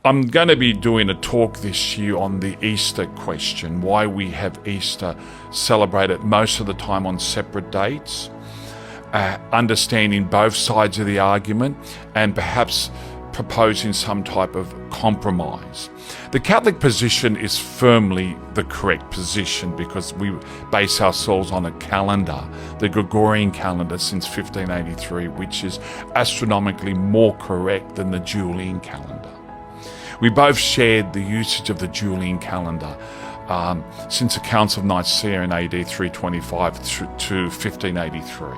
I'm going to be doing a talk this year on the Easter question, why we have Easter celebrated most of the time on separate dates, understanding both sides of the argument, and perhaps proposing some type of compromise. The Catholic position is firmly the correct position because we base ourselves on a calendar, the Gregorian calendar since 1583, which is astronomically more correct than the Julian calendar. We both shared the usage of the Julian calendar since the Council of Nicaea in AD 325 to 1583.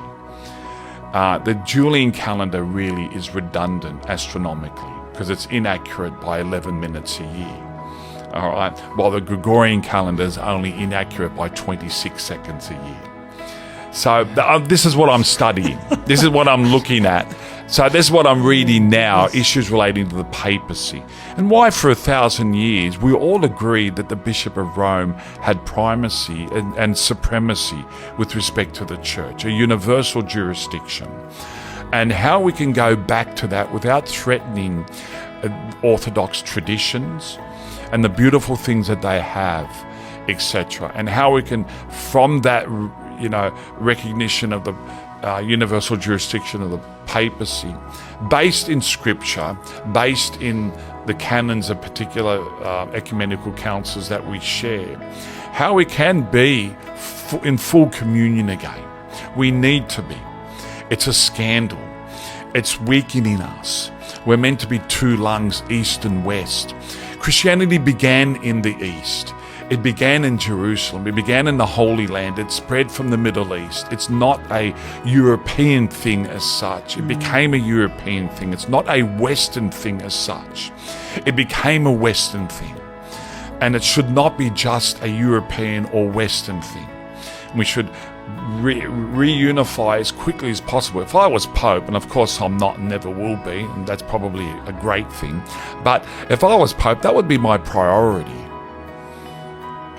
The Julian calendar really is redundant astronomically because it's inaccurate by 11 minutes a year. All right, while the Gregorian calendar is only inaccurate by 26 seconds a year. So this is what I'm studying. This is what I'm looking at. So this is what I'm reading now, issues relating to the papacy. And why for 1,000 years we all agreed that the Bishop of Rome had primacy and supremacy with respect to the Church, a universal jurisdiction. And how we can go back to that without threatening Orthodox traditions and the beautiful things that they have, etc. And how we can, from that recognition of the universal jurisdiction of the papacy, based in scripture, based in the canons of particular ecumenical councils that we share, how we can be in full communion again. We need to be. It's a scandal. It's weakening us. We're meant to be two lungs, east and west. Christianity began in the east. It began in Jerusalem. It began in the Holy Land. It spread from the Middle East. It's not a European thing as such. It became a European thing. It's not a Western thing as such. It became a Western thing. And it should not be just a European or Western thing. We should reunify as quickly as possible. If I was Pope, and of course I'm not and never will be, and that's probably a great thing, but if I was Pope, that would be my priority.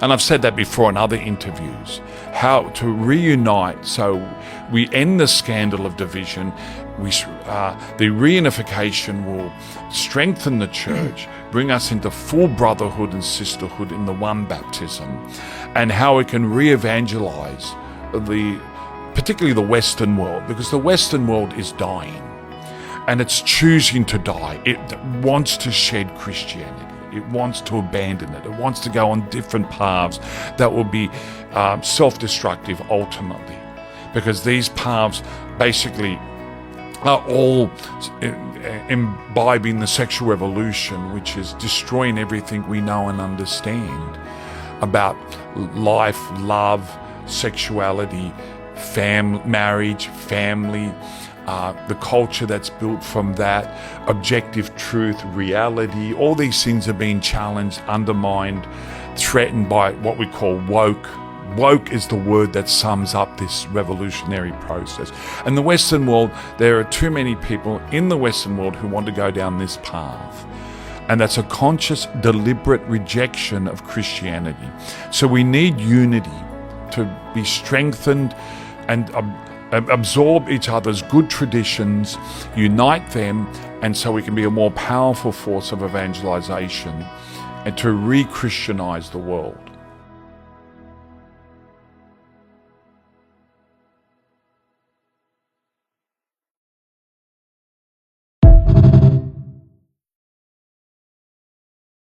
And I've said that before in other interviews, how to reunite so we end the scandal of division. The reunification will strengthen the Church, bring us into full brotherhood and sisterhood in the one baptism, and how we can re-evangelize particularly the Western world, because the Western world is dying and it's choosing to die. It wants to shed Christianity. It wants to abandon it. It wants to go on different paths that will be self-destructive ultimately, because these paths basically are all imbibing the sexual revolution, which is destroying everything we know and understand about life, love, sexuality, marriage, family, the culture that's built from that, objective truth, reality. All these things are being challenged, undermined, threatened by what we call woke. Woke is the word that sums up this revolutionary process. And the Western world, there are too many people in the Western world who want to go down this path. And that's a conscious, deliberate rejection of Christianity. So we need unity to be strengthened and absorb each other's good traditions, unite them, and so we can be a more powerful force of evangelization and to re-Christianize the world.